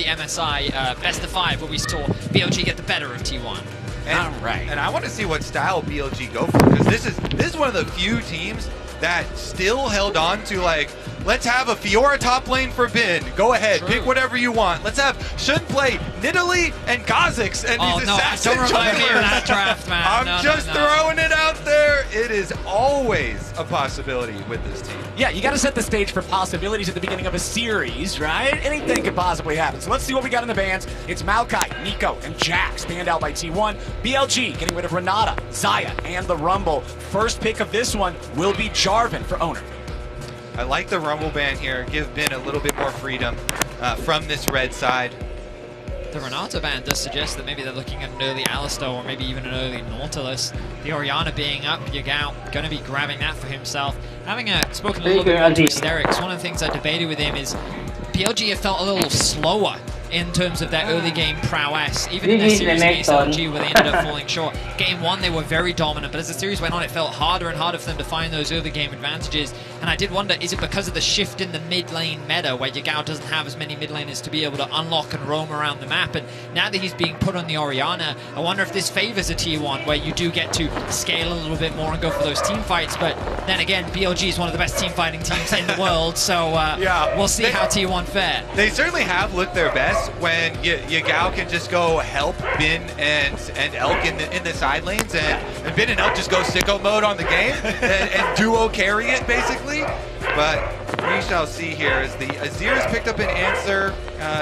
MSI best of 5 where we saw BLG get the better of T1. And I want to see what style BLG go for, because this is one of the few teams that still held on to, like, let's have a Fiora top lane for Bin. Go ahead, pick whatever you want. Let's have Shun play Nidalee and Kha'Zix and these assassin don't remind me of that draft, man. I'm just throwing it out there. It is always a possibility with this team. Yeah, you got to set the stage for possibilities at the beginning of a series, right? Anything could possibly happen. So let's see what we got in the bans. It's Maokai, Nico, and Jax banned out by T1. BLG getting rid of Renata, Xayah, and the Rumble. First pick of this one will be Jarvan for Owner. I like the Rumble ban here. Give Bin a little bit more freedom from this red side. The Renata ban does suggest that maybe they're looking at an early Alistar or maybe even an early Nautilus. The Orianna being up, Yagao going to be grabbing that for himself. Having spoken a little bit more to Hysterics, one of the things I debated with him is BLG have felt a little slower in terms of their early game prowess. Even in their series against LG where they ended up falling short. Game 1 they were very dominant, but as the series went on it felt harder and harder for them to find those early game advantages. And I did wonder, is it because of the shift in the mid lane meta where Yagao doesn't have as many mid laners to be able to unlock and roam around the map, and now that he's being put on the Orianna, I wonder if this favors a T1 where you do get to scale a little bit more and go for those team fights. But then again, BLG is one of the best team fighting teams in the world, so we'll see how T1 fare. They certainly have looked their best when Yagao can just go help Bin and Elk in the side lanes, and Bin and Elk just go sicko mode on the game and duo carry it basically. But we shall see here as the Azir has picked up an answer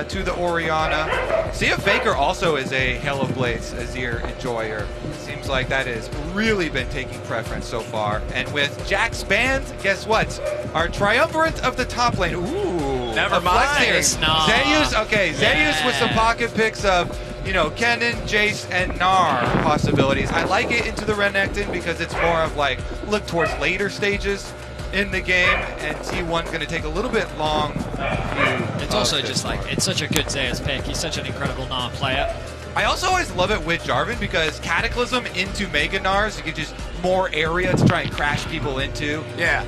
to the Orianna. Sia Faker also is a Hell of Blades Azir enjoyer. Seems like that has really been taking preference so far. And with Jax banned, guess what? Our triumvirate of the top lane. Ooh, never mind. Zeus, okay, Zeus with some pocket picks of, you know, Kennen, Jace, and Gnar possibilities. I like it into the Renekton because it's more of like, look towards later stages in the game, and T1 going to take a little bit long view. It's also just like, it's such a good Zeus pick. He's such an incredible Gnar player. I also always love it with Jarvan because Cataclysm into Mega Gnars, you get just more area to try and crash people into. Yeah.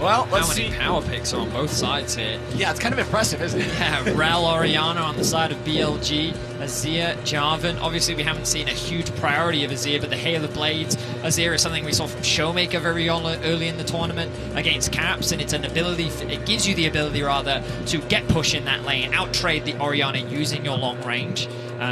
Well, let's see. How many power picks are on both sides here? Yeah, it's kind of impressive, isn't it? Yeah, Rel, Orianna on the side of BLG, Azir, Jarvan. Obviously, we haven't seen a huge priority of Azir, but the Hail of Blades, Azir is something we saw from Showmaker very early in the tournament against Caps, and it's an ability, it gives you the ability, rather, to get push in that lane, out-trade the Orianna using your long range.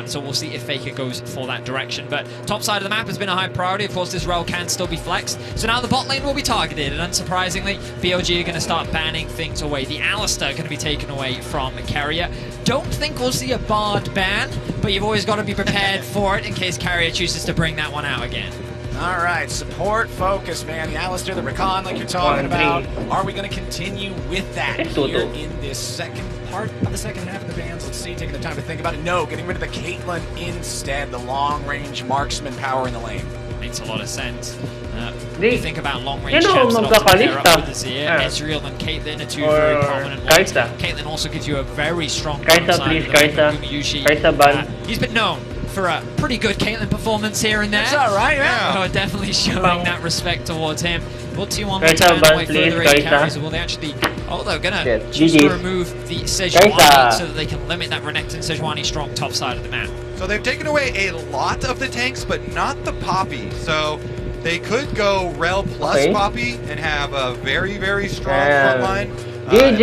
So we'll see if Faker goes for that direction. But top side of the map has been a high priority. Of course, this Rel can still be flexed. So now the bot lane will be targeted. And unsurprisingly, BLG are going to start banning things away. The Alistar going to be taken away from Carrier. Don't think we'll see a Bard ban, but you've always got to be prepared for it in case Carrier chooses to bring that one out again. All right, support, focus, man. The Alistar, the Recon, like you're talking about. Are we going to continue with that here in this second part of the second half of the bans? Let's see, taking the time to think about it. No, getting rid of the Caitlyn instead, the long-range marksman power in the lane. Makes a lot of sense. You think about long-range champs that often pair up with Azir, Ezreal and Caitlyn are two very prominent ones. Caitlyn also gives you a very strong side. He's been known for a pretty good Caitlyn performance here and there. That's all right, yeah. So definitely showing that respect towards him. Will T1 ban away further in carries, or will they actually... Oh, they're going to choose to remove the Sejuani so that they can limit that Renekton Sejuani strong top side of the map. So they've taken away a lot of the tanks, but not the Poppy. So they could go Rel plus Poppy and have a very, very strong front line. GG,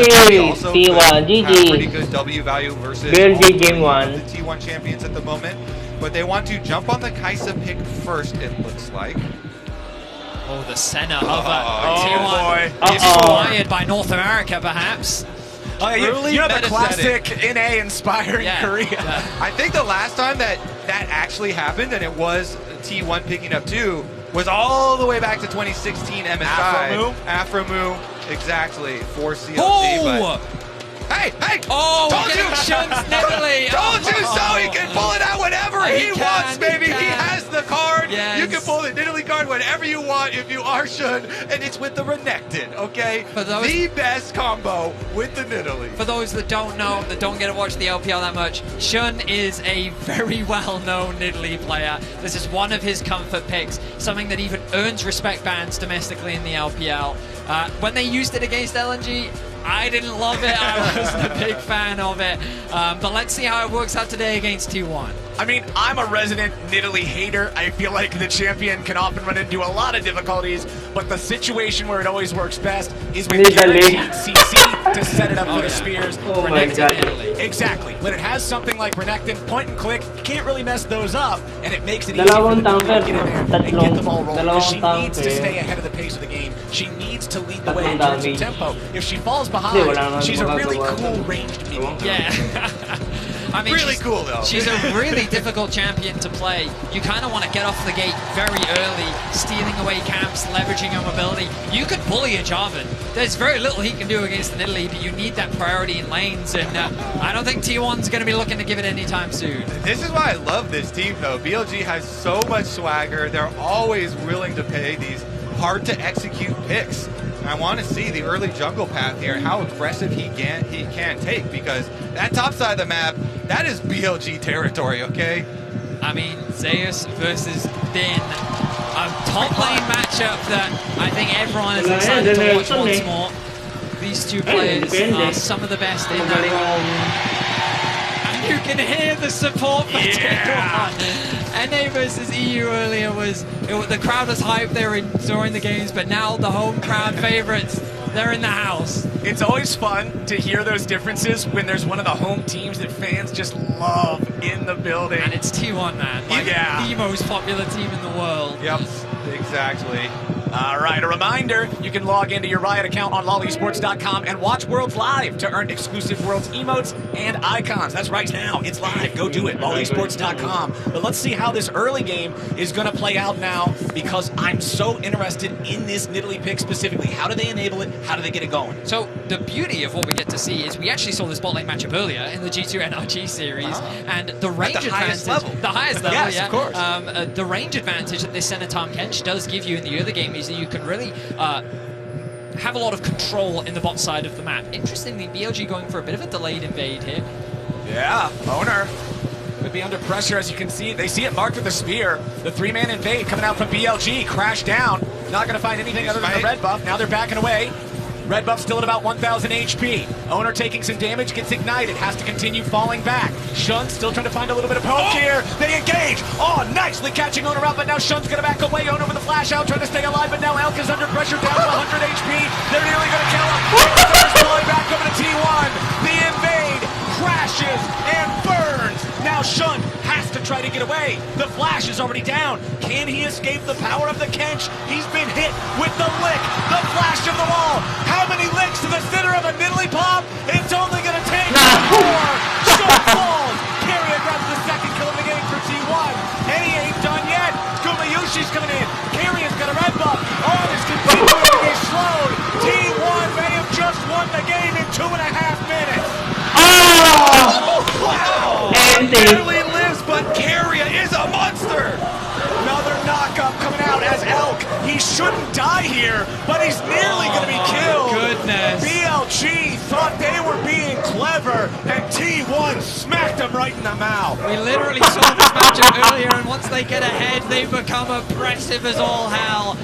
T1, GG. Pretty good W value versus BLG game 1. The T1 champions at the moment. But they want to jump on the Kai'Sa pick first, it looks like. Oh, the Senna hover. T1 inspired by North America, perhaps. Oh, yeah, you have a classic NA inspiring Korea. Yeah. I think the last time that actually happened, and it was T1 picking up 2, was all the way back to 2016 MSI. Afromu, exactly, for CLG. Oh! Hey! Oh, told you! Nidalee. Told you so! He can pull it out whenever he wants, baby! He has the card! Yes. You can pull the Nidalee card whenever you want if you are Shun, and it's with the Renekton, okay? The best combo with the Nidalee. For those that don't know, that don't get to watch the LPL that much, Shun is a very well-known Nidalee player. This is one of his comfort picks, something that even earns respect bans domestically in the LPL. When they used it against LNG, I didn't love it. I wasn't a big fan of it. But let's see how it works out today against T1. I mean, I'm a resident Nidalee hater. I feel like the champion can often run into a lot of difficulties, but the situation where it always works best is with guaranteed CC to set it up for the spears. Oh my God. Exactly. When it has something like Renekton, point and click, you can't really mess those up, and it makes it easy for the team to get in there and get the ball rolling. She needs to stay ahead of the pace of the game. She needs to lead the way in terms of tempo. If she falls behind, she's a really cool ranged minion. Yeah. I mean, really cool though. She's a really difficult champion to play. You kind of want to get off the gate very early, stealing away camps, leveraging her mobility. You could bully a Jarvan. There's very little he can do against the Nidalee, but you need that priority in lanes, and I don't think T1's going to be looking to give it anytime soon. This is why I love this team though. BLG has so much swagger. They're always willing to pay these hard to execute picks. I want to see the early jungle path here, how aggressive he can take, because that top side of the map, that is BLG territory, okay? I mean, Zeus versus Din, a top lane matchup that I think everyone is excited to watch once more. These two players are some of the best in that. And you can hear the support for T1. NA versus EU earlier the crowd was hyped there during the games, but now the home crowd favorites, they're in the house. It's always fun to hear those differences when there's one of the home teams that fans just love in the building. And it's T1, man. Like, the most popular team in the world. Yep, exactly. All right, a reminder, you can log into your Riot account on lolesports.com and watch Worlds live to earn exclusive Worlds emotes and icons. That's right now. It's live. Go do it. lolesports.com. But let's see how this early game is going to play out now, because I'm so interested in this Nidalee pick specifically. How do they enable it? How do they get it going? So the beauty of what we get to see is we actually saw this bot lane matchup earlier in the G2 NRG series, and the range advantage, the highest level, yes, yeah, of course. The range advantage that this center Tahm Kench does give you in the early game is that you can really have a lot of control in the bot side of the map. Interestingly, BLG going for a bit of a delayed invade here. Yeah, Owner could be under pressure, as you can see. They see it marked with the spear. The three-man invade coming out from BLG, crash down. Not going to find anything other than the red buff. Now they're backing away. Red buff still at about 1,000 HP. Owner taking some damage, gets ignited, has to continue falling back. Shun still trying to find a little bit of poke here. They engage. Oh, nicely catching Owner out, but now Shun's going to back away. Owner with a flash out, trying to stay alive, but now Elk is under pressure, down to 100 HP. They're nearly going to kill him. Falling back over to T1. The invade crashes and burns. Now Shun has to try to get away. The flash is already down. Can he escape the power of the Kench? He's been hit with the lick, the flash of the wall. How many licks to the center of a Nidalee pop? It's only going to take four. Shun falls. Carrier grabs the second kill of the game for T1. And he ain't done yet. Gumayushi's coming in. Carrier's got a red buff. On is continuing to be slowed. T1 may have just won the game in 2.5 minutes. Oh! Wow! Barely lives, but Carrier is a monster! Another knockup coming out as Elk. He shouldn't die here, but he's nearly going to be killed. Goodness. BLG thought they were being clever, and T1 smacked him right in the mouth. We literally saw this matchup earlier, and once they get ahead, they become oppressive as all hell.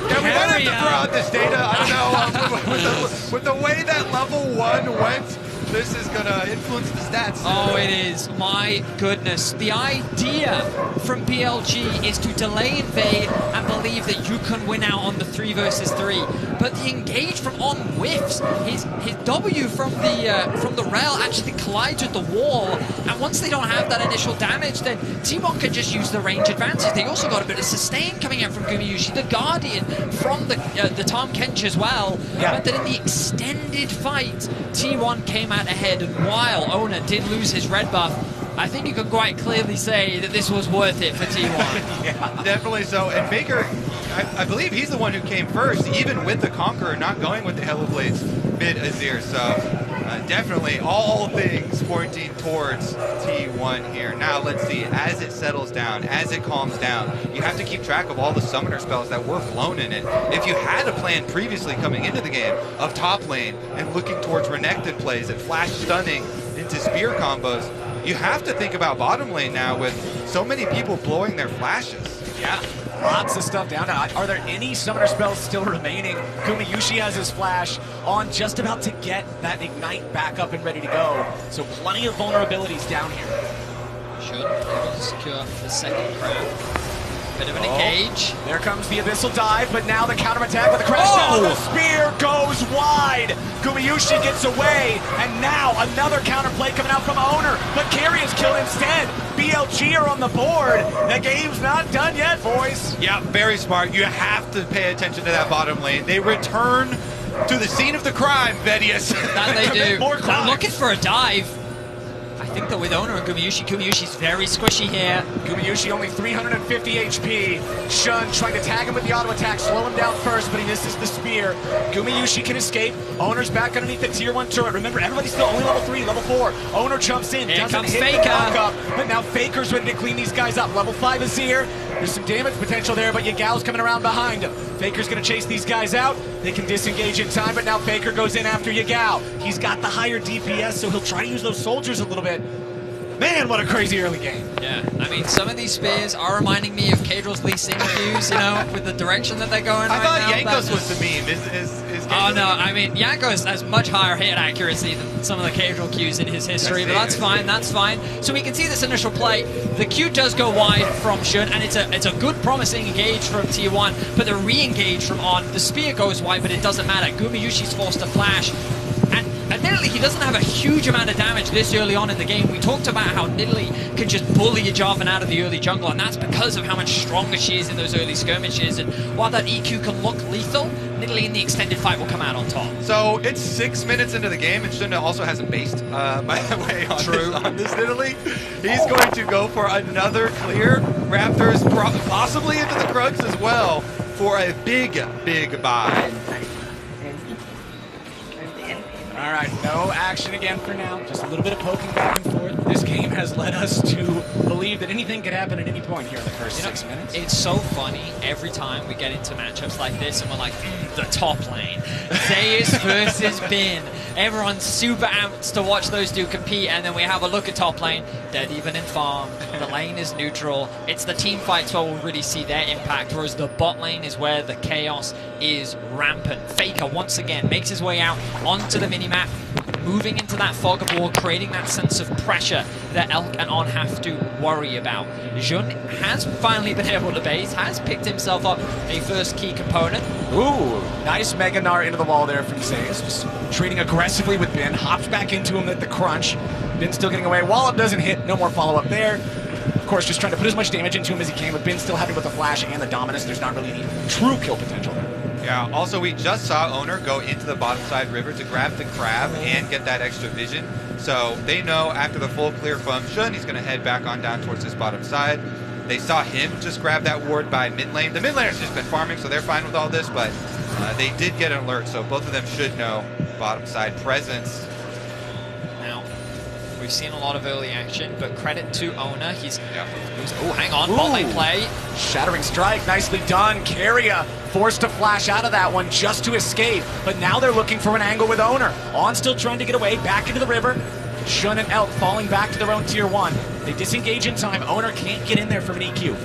Yeah, we might have to throw out this data. I don't know. With the way that level 1 went, this is going to influence the stats. Oh, it is. My goodness. The idea from BLG is to delay invade and believe that you can win out on the 3 versus 3. But the engage from on whiffs. His W from the rail actually collides with the wall. And once they don't have that initial damage, then T1 can just use the range advantage. They also got a bit of sustain coming out from Gumayushi. The Guardian from the Tahm Kench as well. Yeah. But then in the extended fight, T1 came out ahead, and while Owner did lose his red buff, I think you can quite clearly say that this was worth it for T1. Yeah, definitely so. And Baker, I believe he's the one who came first, even with the Conqueror not going with the Hellblades mid-Azir. So definitely all things pointing towards T1 here. Now let's see, as it settles down, as it calms down, you have to keep track of all the summoner spells that were blown in it. If you had a plan previously coming into the game of top lane and looking towards Renekton plays and flash stunning into spear combos, you have to think about bottom lane now with so many people blowing their flashes. Yeah. Lots of stuff down now. Are there any summoner spells still remaining? Gumayusi has his flash on, just about to get that ignite back up and ready to go. So plenty of vulnerabilities down here. Should able to secure the second crab. Bit of an engage. There comes the Abyssal Dive, but now the counterattack with the crash. Oh! The spear goes wide. Gumayusi gets away, and now another counterplay coming out from Owner, but Carry is killed instead. BLG are on the board. The game's not done yet, boys. Yeah, very smart. You have to pay attention to that bottom lane. They return to the scene of the crime, Vedius. That they do. More They're crimes. looking for a dive. I think that with Owner and Gumayusi's very squishy here. Gumayusi only 350 HP. Shun trying to tag him with the auto attack, slow him down first, but he misses the spear. Gumayusi can escape. Owner's back underneath the tier 1 turret. Remember, everybody's still only level 3, level 4. Owner jumps in, Here doesn't comes hit Faker. the lock-up, but now Faker's ready to clean these guys up. Level 5 is here. There's some damage potential there, but Yagal's coming around behind him. Faker's gonna chase these guys out. They can disengage in time, but now Faker goes in after Yagal. He's got the higher DPS, so he'll try to use those soldiers a little bit. Man, what a crazy early game. Yeah, I mean, some of these spears are reminding me of Kadril's Lee Sin cues, you know, with the direction that they're going I right thought now. Yankos was the meme. Is Oh no, I mean, Yankos has much higher hit accuracy than some of the Kadril cues in his history, but that's fine, that's fine. So we can see this initial play. The Q does go wide from Shun, and it's a good promising engage from Tier 1, but the re-engage from On. The spear goes wide, but it doesn't matter. Gumayusi's forced to flash. And admittedly, he doesn't have a huge amount of damage this early on in the game. We talked about how Nidalee can just bully a Jarvan out of the early jungle, and that's because of how much stronger she is in those early skirmishes. And while that EQ can look lethal, Nidalee in the extended fight will come out on top. So it's 6 minutes into the game, and Shunda also hasn't based, by the way, on this Nidalee. He's going to go for another clear. Raptors possibly into the Krugs as well for a big, big buy. All right, no action again for now. Just a little bit of poking back and forth. This game has led us to believe that anything could happen at any point here in the first 6 minutes. It's so funny every time we get into matchups like this and we're like, the top lane. Zeus versus Bin. Everyone's super amped to watch those two compete, and then we have a look at top lane. Dead even in farm. The lane is neutral. It's the team fights where we'll really see their impact, whereas the bot lane is where the chaos is rampant. Faker once again makes his way out onto the minimap, moving into that fog of war, creating that sense of pressure that Elk and On have to worry about. Jun has finally been able to base, has picked himself up a first key component. Ooh, nice Mega Gnar into the wall there from Zeus. Just trading aggressively with Bin, hops back into him at the crunch. Bin still getting away. Wallop doesn't hit, no more follow-up there. Of course, just trying to put as much damage into him as he can, with Bin still having with the flash and the dominance. There's not really any true kill potential there. Yeah, also we just saw Owner go into the bottom side river to grab the crab and get that extra vision. So they know after the full clear from Shun, he's going to head back on down towards this bottom side. They saw him just grab that ward by mid lane. The mid laner's just been farming, so they're fine with all this, but they did get an alert, so both of them should know bottom side presence. Now, we've seen a lot of early action, but credit to Owner. He's oh, hang on, bot lane play. Shattering strike, nicely done. Keria forced to flash out of that one just to escape, but now they're looking for an angle with Owner. On still trying to get away, back into the river. Shun and Elk falling back to their own tier 1. They disengage in time. Owner can't get in there from an EQ.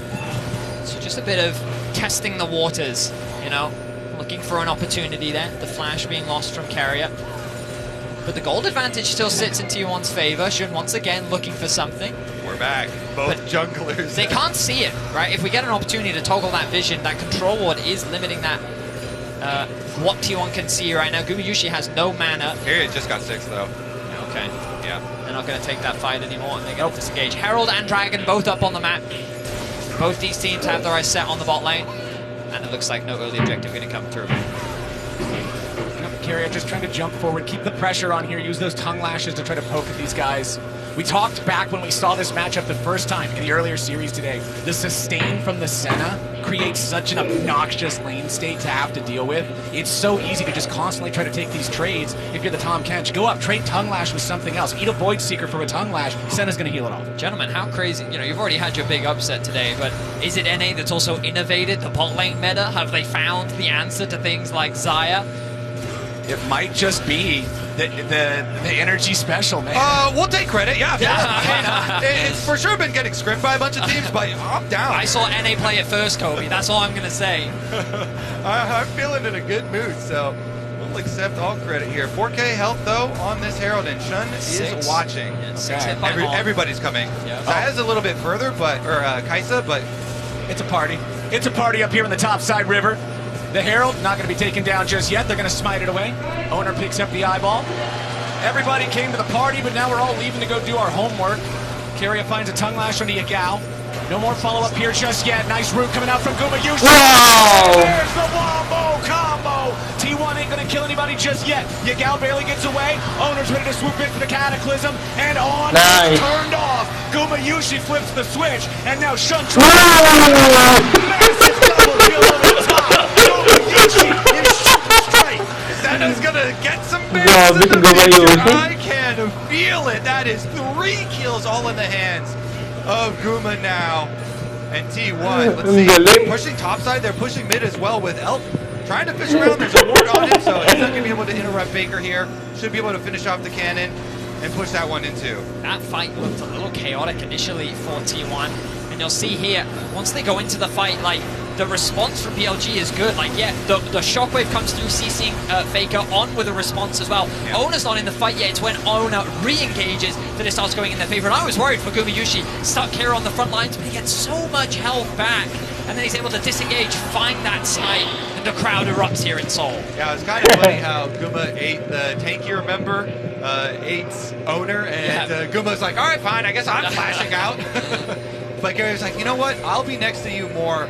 So just a bit of testing the waters, you know, looking for an opportunity there. The flash being lost from Carrier. But the gold advantage still sits in tier 1's favor. Shun once again looking for something. We're back. Both But junglers. they can't see it, right? If we get an opportunity to toggle that vision, that control ward is limiting that what tier 1 can see right now. Gumayusi has no mana. Period just got 6 though. Okay. Yeah. They're not going to take that fight anymore, and they're going to disengage. Herald and Dragon both up on the map. Both these teams have their eyes set on the bot lane, and it looks like no early objective going to come through. Carrier just trying to jump forward, keep the pressure on here, use those tongue lashes to try to poke at these guys. We talked back when we saw this matchup the first time in the earlier series today. The sustain from the Senna creates such an obnoxious lane state to have to deal with. It's so easy to just constantly try to take these trades. If you're the Tom Kench, go up, trade Tongue Lash with something else. Eat a Void Seeker for a Tongue Lash. Senna's going to heal it off. Gentlemen, how crazy, you know, you've already had your big upset today, but is it NA that's also innovated the bot lane meta? Have they found the answer to things like Xayah? It might just be the energy special, man. We'll take credit, yeah. It's for sure been getting scrimped by a bunch of teams, but I'm down. I saw NA play it first, Kobe. That's all I'm going to say. I'm feeling in a good mood, so we'll accept all credit here. 4K health, though, on this Herald, and Shun is watching. Yeah, 6 hit by Mom. Everybody's coming. Yeah. Zaya's a little bit further, Kaisa, but It's a party. It's a party up here in the topside river. The Herald not going to be taken down just yet. They're going to smite it away. Owner picks up the eyeball. Everybody came to the party, but now we're all leaving to go do our homework. Carrier finds a tongue lash onto Yagao. No more follow-up here just yet. Nice root coming out from Gumayushi. Wow! There's the wombo combo. T1 ain't going to kill anybody just yet. Yagao barely gets away. Owner's ready to swoop in for the Cataclysm. And on, nice. Turned off. Gumayushi flips the switch. And now Shun massive double kill over the top. Gumayushi is shooting straight. Zena's gonna get some Yeah, base in the Gumayushi. future. I can feel it. That is 3 kills all in the hands of Guma now. And T1, let's see, pushing topside, they're pushing mid as well with Elk. Trying to fish around, there's a ward on him, so he's not gonna be able to interrupt Faker here. Should be able to finish off the cannon and push that one into. That fight looked a little chaotic initially for T1. And you'll see here, once they go into the fight, like, the response from BLG is good. Like, yeah, the shockwave comes through, CCing Faker on with a response as well. Yeah. Owner's not in the fight yet. It's when Owner re-engages that it starts going in their favor. And I was worried for Gumayushi, stuck here on the front lines, but he gets so much health back. And then he's able to disengage, find that site, and the crowd erupts here in Seoul. Yeah, it's kind of funny how Guma ate the tankier member, ate Owner, and Guma's like, all right, fine, I guess I'm flashing out. But Gary's like, you know what? I'll be next to you more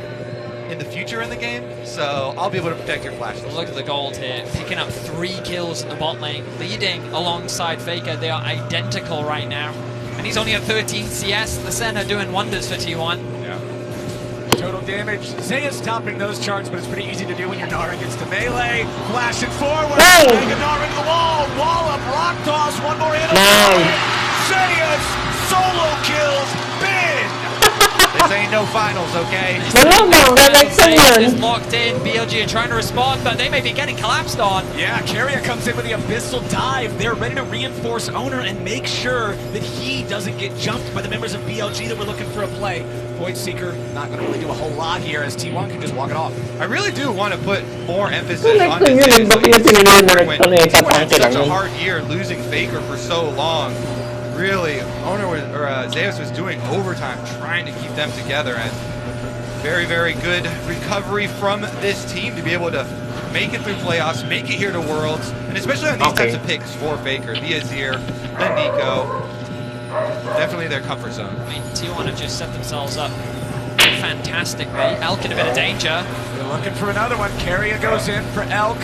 in the future in the game, so I'll be able to protect your flashes. Look at the gold here, picking up 3 kills in the bot lane, leading alongside Faker. They are identical right now. And he's only at 13 CS. The Senna doing wonders for T1. Yeah. Total damage. Zaya's topping those charts, but it's pretty easy to do when your Nara gets to melee. Flashing forward. Mega Nara into the wall. Wall up. Rock toss. One more hit. Zaya's solo kills. Bin. This ain't no finals, okay? Is locked in. BLG are trying to respond, but they may be getting collapsed on. Yeah, Carrier comes in with the Abyssal Dive. They're ready to reinforce Owner and make sure that he doesn't get jumped by the members of BLG that were looking for a play. Void Seeker not going to really do a whole lot here as T1 can just walk it off. I really do want to put more emphasis on this. T1 had such a hard year losing Faker for so long. Really, Zeus was doing overtime trying to keep them together, and very, very good recovery from this team to be able to make it through playoffs, make it here to Worlds, and especially on these types of picks for Faker, the Azir, the Nico, definitely their comfort zone. I mean, T1 have just set themselves up fantastically. Elk in a bit of danger. They're looking for another one. Carrier goes in for Elk,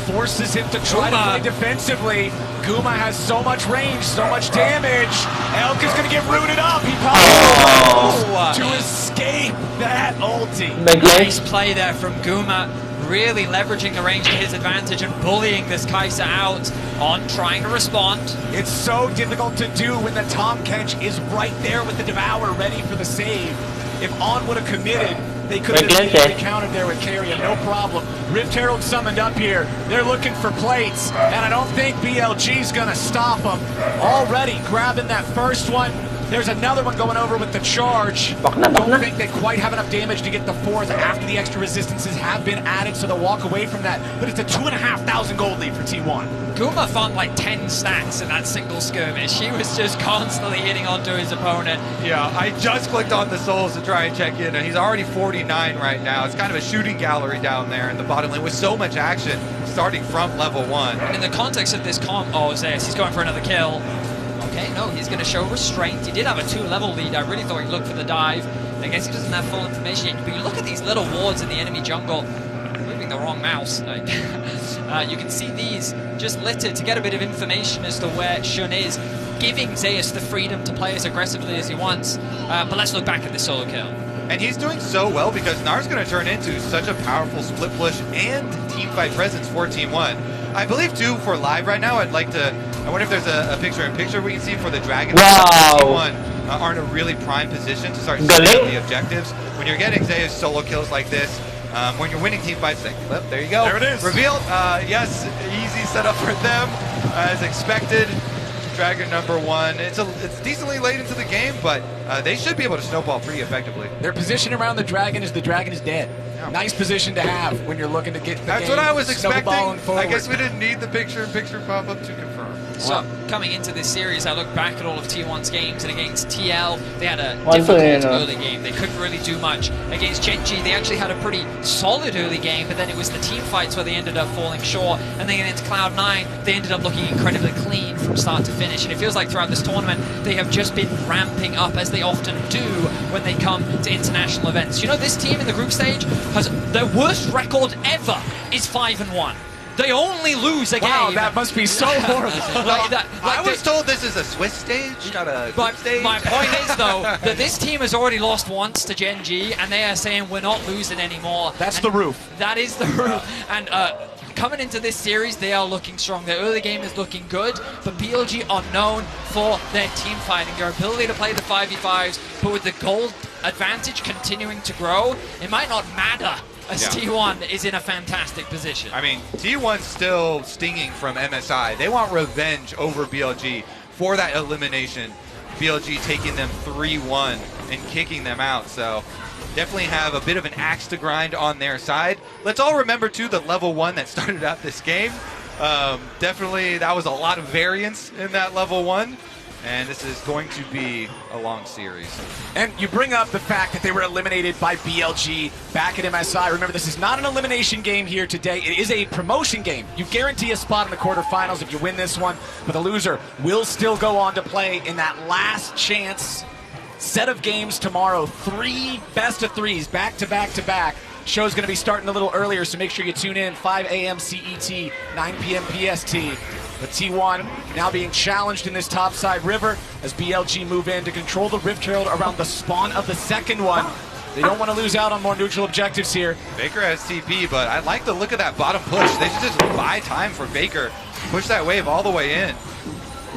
forces him to try to play defensively. Guma has so much range, so much damage. Elk is going to get rooted up. He pops to escape that ulti. Nice play there from Guma, really leveraging the range to his advantage and bullying this Kaisa out on trying to respond. It's so difficult to do when the Tom Kench is right there with the Devour ready for the save. If On would have committed, they could have easily countered there with Carrier, no problem. Rift Herald summoned up here. They're looking for plates, and I don't think BLG's gonna stop them. Already grabbing that first one. There's another one going over with the charge. Don't think they quite have enough damage to get the 4th after the extra resistances have been added, so they'll walk away from that. But it's a 2,500 gold lead for T1. Guma found like 10 stacks in that single skirmish. He was just constantly hitting onto his opponent. Yeah, I just clicked on the souls to try and check in, and he's already 49 right now. It's kind of a shooting gallery down there in the bottom lane with so much action starting from level 1. And in the context of this comp, Zeus, he's going for another kill. Okay, no, he's going to show restraint. He did have a 2-level lead. I really thought he'd look for the dive. I guess he doesn't have full information yet. But you look at these little wards in the enemy jungle. I'm moving the wrong mouse. You can see these just littered to get a bit of information as to where Shun is, giving Zeus the freedom to play as aggressively as he wants. But let's look back at this solo kill. And he's doing so well because Nar's going to turn into such a powerful split push and teamfight presence for Team 1. I believe, too, for live right now, I wonder if there's a picture-in-picture we can see for the Dragon. Wow. Team 1 are in a really prime position to start setting the objectives. When you're getting Zeus solo kills like this, when you're winning team fights, well, there you go. There it is. Revealed, yes, easy set up for them as expected. Dragon number 1. It's decently late into the game, but they should be able to snowball pretty effectively. Their position around the Dragon is dead. Yeah. Nice position to have when you're looking to get the That's game what I was expecting. Forward. I guess we didn't need the picture-in-picture pop-up to confirm. So, coming into this series, I look back at all of T1's games, and against TL, they had a difficult early game. They couldn't really do much. Against Genji, they actually had a pretty solid early game, but then it was the team fights where they ended up falling short. And then against Cloud9, they ended up looking incredibly clean from start to finish. And it feels like throughout this tournament, they have just been ramping up, as they often do when they come to international events. You know, this team in the group stage has their worst record ever is 5-1. They only lose a game. Wow, that must be so horrible. I was told this is a Swiss stage, not a group stage. My point is, though, that this team has already lost once to Gen G, and they are saying we're not losing anymore. That's the roof. That is the roof. And coming into this series, they are looking strong. Their early game is looking good, but BLG are known for their team fighting, their ability to play the 5v5s, but with the gold advantage continuing to grow, it might not matter, as T1 is in a fantastic position. I mean, T1's still stinging from MSI. They want revenge over BLG for that elimination. BLG taking them 3-1 and kicking them out. So definitely have a bit of an axe to grind on their side. Let's all remember, too, the level 1 that started out this game. Definitely, that was a lot of variance in that level 1. And this is going to be a long series. And you bring up the fact that they were eliminated by BLG back at MSI. Remember, this is not an elimination game here today. It is a promotion game. You guarantee a spot in the quarterfinals if you win this one, but the loser will still go on to play in that last chance set of games tomorrow. 3 best-of-3s back to back to back. Show's going to be starting a little earlier, so make sure you tune in. 5 a.m. CET, 9 p.m. PST. But T1 now being challenged in this topside river as BLG move in to control the Rift Herald around the spawn of the second one. They don't want to lose out on more neutral objectives here. Faker has TP, but I like the look of that bottom push. They should just buy time for Faker. Push that wave all the way in.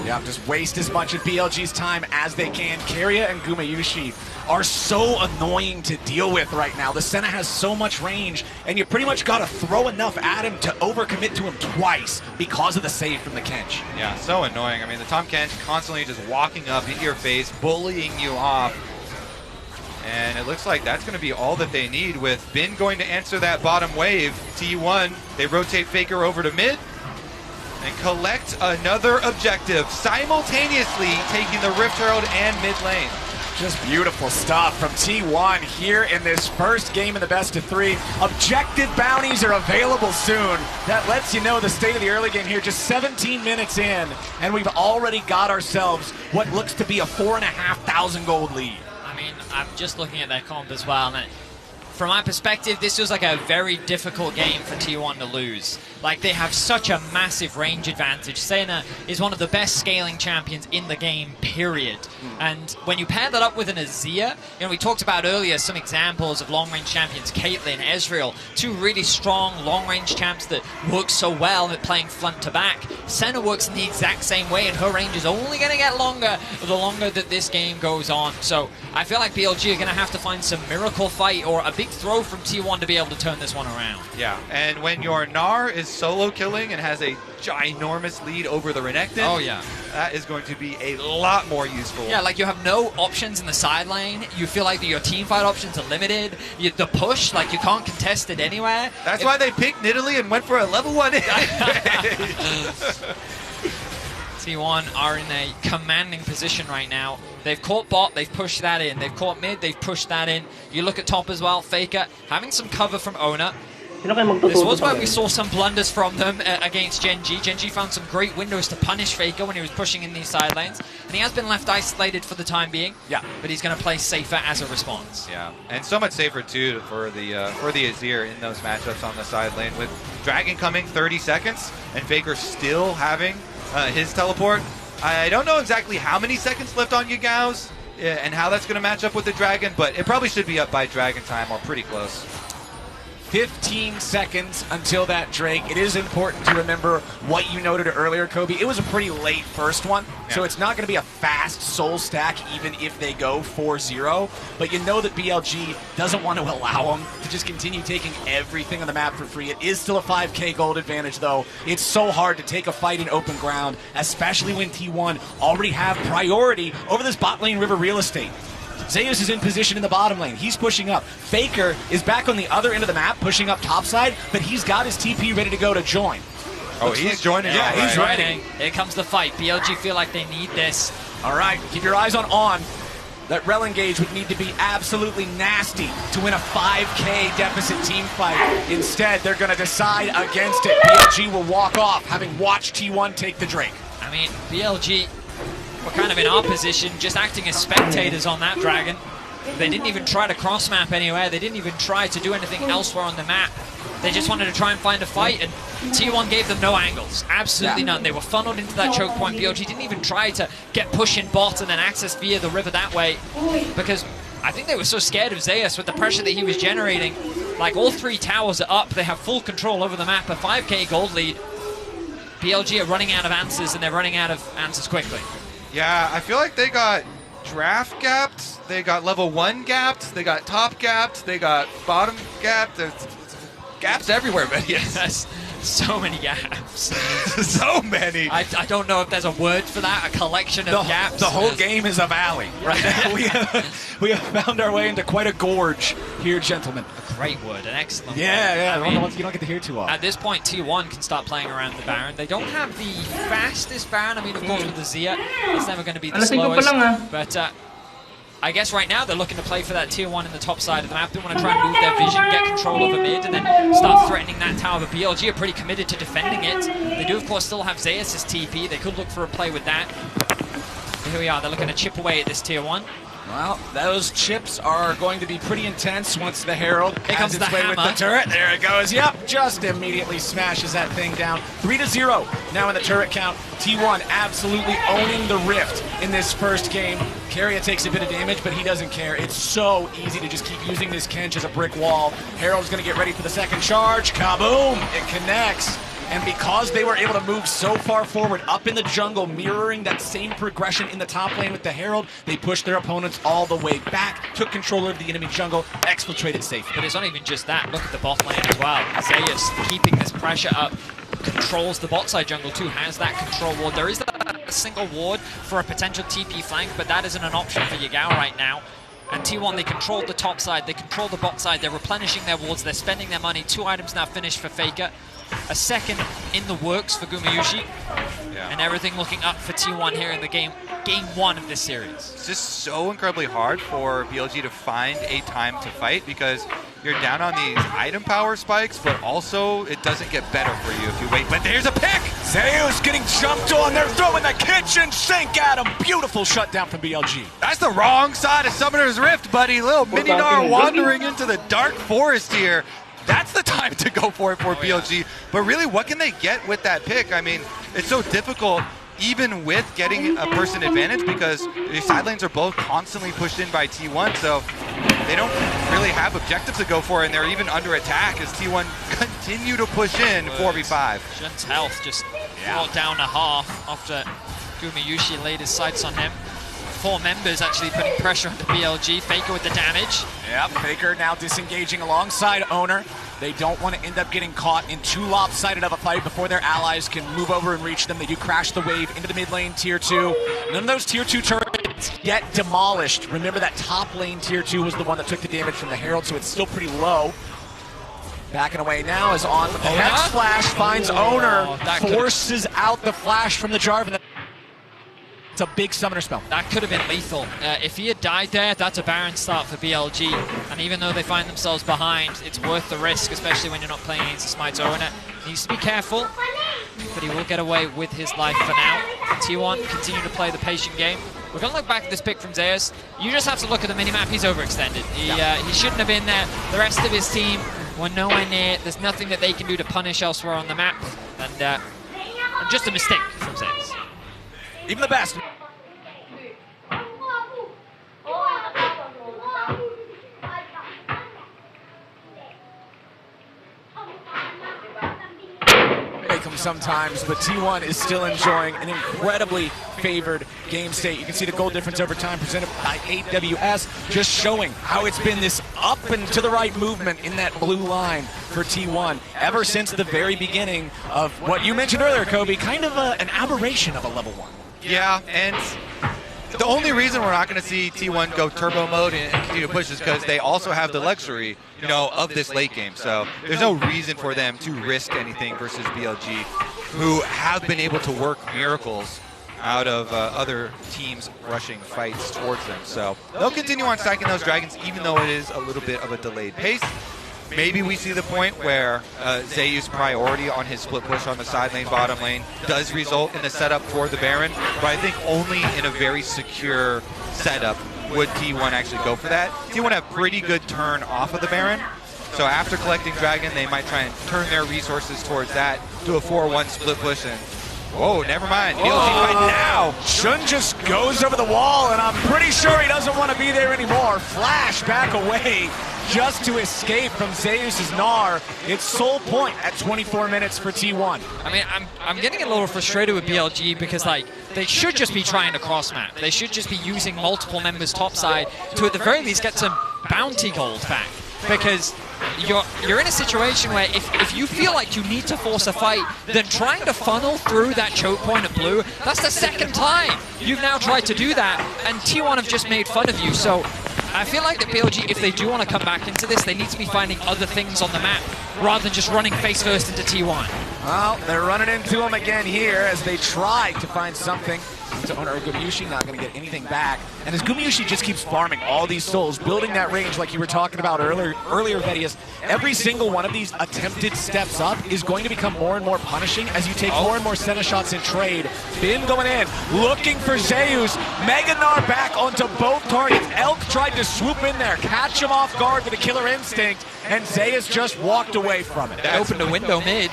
Yeah, just waste as much of BLG's time as they can. Keria and Gumayushi are so annoying to deal with right now. The Senna has so much range, and you pretty much got to throw enough at him to overcommit to him twice because of the save from the Kench. Yeah, so annoying. I mean, the Tom Kench constantly just walking up in your face, bullying you off. And it looks like that's going to be all that they need, with Bin going to answer that bottom wave. T1, they rotate Faker over to mid and collect another objective, simultaneously taking the Rift Herald and mid lane. Just beautiful stuff from T1 here in this first game in the best-of-3. Objective bounties are available soon. That lets you know the state of the early game here. Just 17 minutes in, and we've already got ourselves what looks to be a 4,500 gold lead. I mean, I'm just looking at their comp as well, and from my perspective, this was like a very difficult game for T1 to lose. Like, they have such a massive range advantage. Senna is one of the best scaling champions in the game, period. And when you pair that up with an Azir, you know, we talked about earlier some examples of long-range champions, Caitlyn, Ezreal, 2 really strong long-range champs that work so well at playing front to back. Senna works in the exact same way, and her range is only going to get longer the longer that this game goes on. So I feel like BLG are going to have to find some miracle fight or a big throw from T1 to be able to turn this one around. Yeah, and when your Gnar is solo killing and has a ginormous lead over the Renekton, oh yeah, that is going to be a lot more useful. Yeah, like you have no options in the side lane. You feel like your team fight options are limited. The push, like you can't contest it anywhere. That's why they picked Nidalee and went for a level 1 hit. T1 are in a commanding position right now. They've caught bot, they've pushed that in. They've caught mid, they've pushed that in. You look at top as well, Faker having some cover from Ona. This was where we saw some blunders from them against Gen G. Gen G found some great windows to punish Faker when he was pushing in these side lanes. And he has been left isolated for the time being. Yeah. But he's going to play safer as a response. Yeah, and so much safer too for the Azir in those matchups on the side lane, with Dragon coming 30 seconds and Faker still having his teleport. I don't know exactly how many seconds left on Yagao's and how that's going to match up with the Dragon, but it probably should be up by Dragon time or pretty close. 15 seconds until that Drake. It is important to remember what you noted earlier, Kobe. It was a pretty late first one, so it's not going to be a fast soul stack even if they go 4-0. But you know that BLG doesn't want to allow them to just continue taking everything on the map for free. It is still a 5K gold advantage, though. It's so hard to take a fight in open ground, especially when T1 already have priority over this bot lane river real estate. Zeus is in position in the bottom lane. He's pushing up. Faker is back on the other end of the map, pushing up topside, but he's got his TP ready to go to join. Oh, he's joining. Yeah, he's ready. Here comes the fight. BLG feel like they need this. All right, keep your eyes on. That rel engage would need to be absolutely nasty to win a 5K deficit team fight. Instead, they're going to decide against it. BLG will walk off, having watched T1 take the Drake. I mean, BLG were kind of in our position, just acting as spectators on that dragon. They didn't even try to cross map anywhere. They didn't even try to do anything elsewhere on the map. They just wanted to try and find a fight, and T1 gave them no angles. Absolutely none. They were funneled into that choke point. BLG didn't even try to get push in bot and then access via the river that way, because I think they were so scared of Zeus with the pressure that he was generating. Like, all three towers are up. They have full control over the map. A 5K gold lead. BLG are running out of answers, and they're running out of answers quickly. Yeah, I feel like they got draft gapped, they got level 1 gapped, they got top gapped, they got bottom gapped. There's gaps everywhere, man. Yes, so many gaps. So many. I don't know if there's a word for that, a collection of gaps. The whole game is a valley right now. we have found our way into quite a gorge here, gentlemen. A great word, an excellent word. Yeah, I mean, the ones you don't get to hear too often. At this point, T1 can start playing around the Baron. They don't have the fastest Baron. I mean, of course, with the Zia, it's never going to be the slowest. But I guess right now they're looking to play for that tier 1 in the top side of the map. They want to try and move their vision, get control over mid, and then start threatening that tower. But BLG are pretty committed to defending it. They do, of course, still have Zeus' TP. They could look for a play with that. But here we are. They're looking to chip away at this tier 1. Well, those chips are going to be pretty intense once the Herald has its way with the turret. There it goes. Yep, just immediately smashes that thing down. 3-0 now in the turret count. T1 absolutely owning the Rift in this first game. Keria takes a bit of damage, but he doesn't care. It's so easy to just keep using this Kench as a brick wall. Herald's going to get ready for the second charge. Kaboom! It connects. And because they were able to move so far forward up in the jungle, mirroring that same progression in the top lane with the Herald, they pushed their opponents all the way back, took control of the enemy jungle, exfiltrated safely. But it's not even just that. Look at the bot lane as well. Zeus keeping this pressure up, controls the bot side jungle too, has that control ward. There is a single ward for a potential TP flank, but that isn't an option for Yagao right now. And T1, they controlled the top side, they control the bot side, they're replenishing their wards, they're spending their money. 2 items now finished for Faker. A second in the works for Gumayushi. And everything looking up for T1 here in the game 1 of this series. It's just so incredibly hard for BLG to find a time to fight because you're down on these item power spikes, but also it doesn't get better for you if you wait. But there's a pick! Zeus getting jumped on. They're throwing the kitchen sink at him. Beautiful shutdown from BLG. That's the wrong side of Summoner's Rift, buddy. Little Mininar wandering into the dark forest here. That's the time to go for it for BLG. But really, what can they get with that pick? I mean, it's so difficult even with getting a person advantage because the side lanes are both constantly pushed in by T1, so they don't really have objectives to go for, and they're even under attack as T1 continue to push in 4v5. Shen's health just brought down a half after Gumayushi laid his sights on him. 4 members actually putting pressure on the BLG. Faker with the damage. Yep, Faker now disengaging alongside Owner. They don't want to end up getting caught in too lopsided of a fight before their allies can move over and reach them. They do crash the wave into the mid lane tier 2. None of those tier 2 turrets yet demolished. Remember that top lane tier 2 was the one that took the damage from the Herald, so it's still pretty low. Backing away now is on with the Hex Flash, finds Owner, forces out the flash from the Jarvan. It's a big summoner spell. That could have been lethal. If he had died there, that's a Baron start for BLG. And even though they find themselves behind, it's worth the risk, especially when you're not playing against a Smite owner. Needs to be careful, but he will get away with his life for now. T1 continue to play the patient game. We're going to look back at this pick from Zeus. You just have to look at the minimap. He's overextended. He shouldn't have been there. The rest of his team were nowhere near. There's nothing that they can do to punish elsewhere on the map. And just a mistake from Zeus. Even the best. sometimes, but T1 is still enjoying an incredibly favored game state. You can see the goal difference over time presented by AWS, just showing how it's been this up and to the right movement in that blue line for T1 ever since the very beginning of what you mentioned earlier, Kobe, kind of an aberration of a level 1. Yeah, and the only reason we're not going to see T1 go turbo mode and continue to push is because they also have the luxury, of this late game. So there's no reason for them to risk anything versus BLG, who have been able to work miracles out of other teams rushing fights towards them. So they'll continue on stacking those dragons, even though it is a little bit of a delayed pace. Maybe we see the point where Zayu's priority on his split push on the side lane, bottom lane, does result in the setup for the Baron, but I think only in a very secure setup would T1 actually go for that. T1 have pretty good turn off of the Baron, so after collecting Dragon, they might try and turn their resources towards that, do a 4-1 split push, and whoa, never mind. BLG fight now. Shun just goes over the wall, and I'm pretty sure he doesn't want to be there anymore. Flash back away just to escape from Zeus' Gnar. It's sole point at 24 minutes for T1. I mean, I'm getting a little frustrated with BLG because, they should just be trying to cross-map. They should just be using multiple members topside to, at the very least, get some bounty gold back. Because you're in a situation where if you feel like you need to force a fight, then trying to funnel through that choke point at blue, that's the second time you've now tried to do that, and T1 have just made fun of you. So I feel like that BLG, if they do want to come back into this, they need to be finding other things on the map rather than just running face first into T1. Well, they're running into him again here as they try to find something. To owner Gumayushi, not going to get anything back. And as Gumayushi just keeps farming all these souls, building that range like you were talking about earlier, Vedius, every single one of these attempted steps up is going to become more and more punishing as you take more and more center shots in trade. Bin going in, looking for Zeus. Mega Gnar back onto both targets. Elk tried to swoop in there, catch him off guard with a killer instinct, and Zeus just walked away from it. They opened a window mid.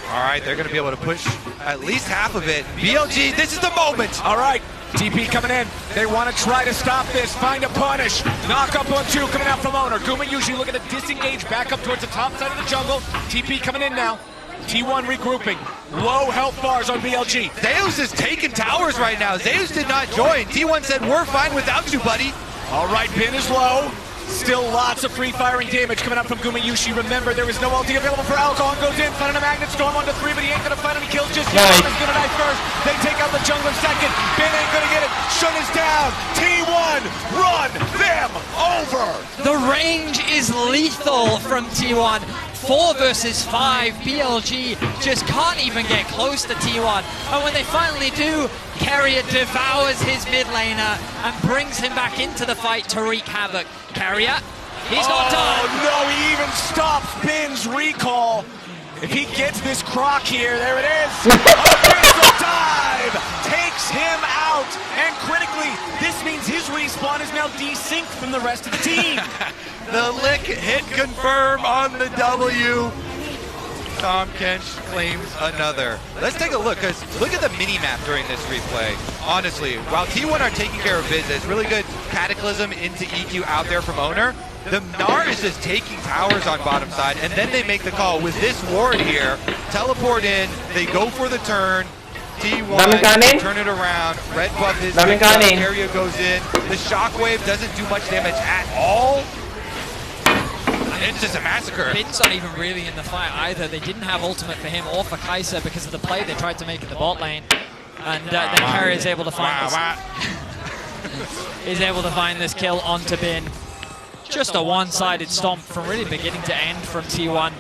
All right, they're going to be able to push at least half of it. BLG, this is the moment. All right, TP coming in. They want to try to stop this, find a punish. Knock up on 2 coming out from owner. Gumayushi looking to disengage back up towards the top side of the jungle. TP coming in now. T1 regrouping. Low health bars on BLG. Zeus is taking towers right now. Zeus did not join. T1 said, we're fine without you, buddy. All right, Bin is low. Still lots of free firing damage coming up from Gumayushi. Remember, there is no ulti available for Alcon. Goes in, finding a Magnet Storm onto 3, but he ain't gonna find any kills just yet. He's gonna die first. They take out the jungler second. Ben ain't gonna get it. Shun is down. T1, run them over. The range is lethal from T1. 4 versus 5. BLG just can't even get close to T1. And when they finally do, Carrier devours his mid laner and brings him back into the fight to wreak havoc. Carrier, he's not done. No, he even stops Bin's recall. If he gets this croc here, there it is. A missile dive takes him out. And critically, this means his respawn is now desynced from the rest of the team. The lick hit confirm on the W. Tom Kench claims another. Let's take a look, because look at the mini-map during this replay. Honestly, while T1 are taking care of business, really good Cataclysm into EQ out there from owner, the Gnar is just taking towers on bottom side, and then they make the call with this ward here. Teleport in, they go for the turn. T1 turn it around. Red buff is area goes in. The shockwave doesn't do much damage at all. It's just a massacre. Bin's not even really in the fight either. They didn't have ultimate for him or for Kai'Sa because of the play they tried to make in the bot lane. And then Carrier is able to find this. Is able to find this kill onto Bin. Just a one-sided stomp from really beginning to end from T1.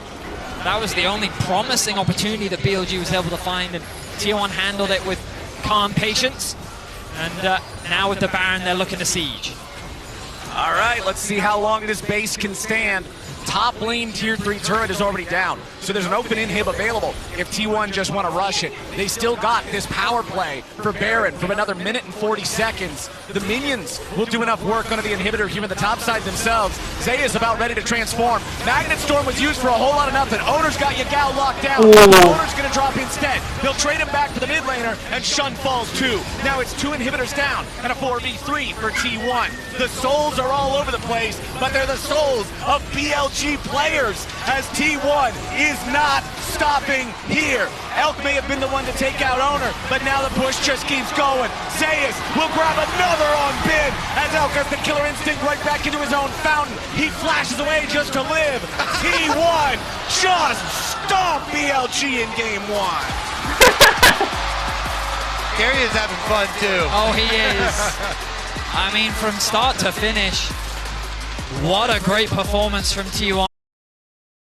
That was the only promising opportunity that BLG was able to find, and T1 handled it with calm patience. And now with the Baron, they're looking to siege. All right, let's see how long this base can stand. Top lane tier 3 turret is already down, so there's an open inhib available if T1 just want to rush it. They still got this power play for Baron from another minute and 40 seconds. The minions will do enough work under the inhibitor here on the top side themselves. Zaya is about ready to transform. Magnet Storm was used for a whole lot of nothing. Owner's got Yagao locked down. Owner's going to drop instead. They'll trade him back for the mid laner, and Shun falls too. Now it's 2 inhibitors down and a 4v3 for T1. The souls are all over the place, but they're the souls of BLG players, as T1 is not stopping here. Elk may have been the one to take out Owner, but now the push just keeps going. Zayas will grab another on Bin as Elk has the killer instinct right back into his own fountain. He flashes away just to live. T1 just stomped BLG in game 1. Gary is having fun too. Oh, he is. I mean, from start to finish, what a great performance from T1.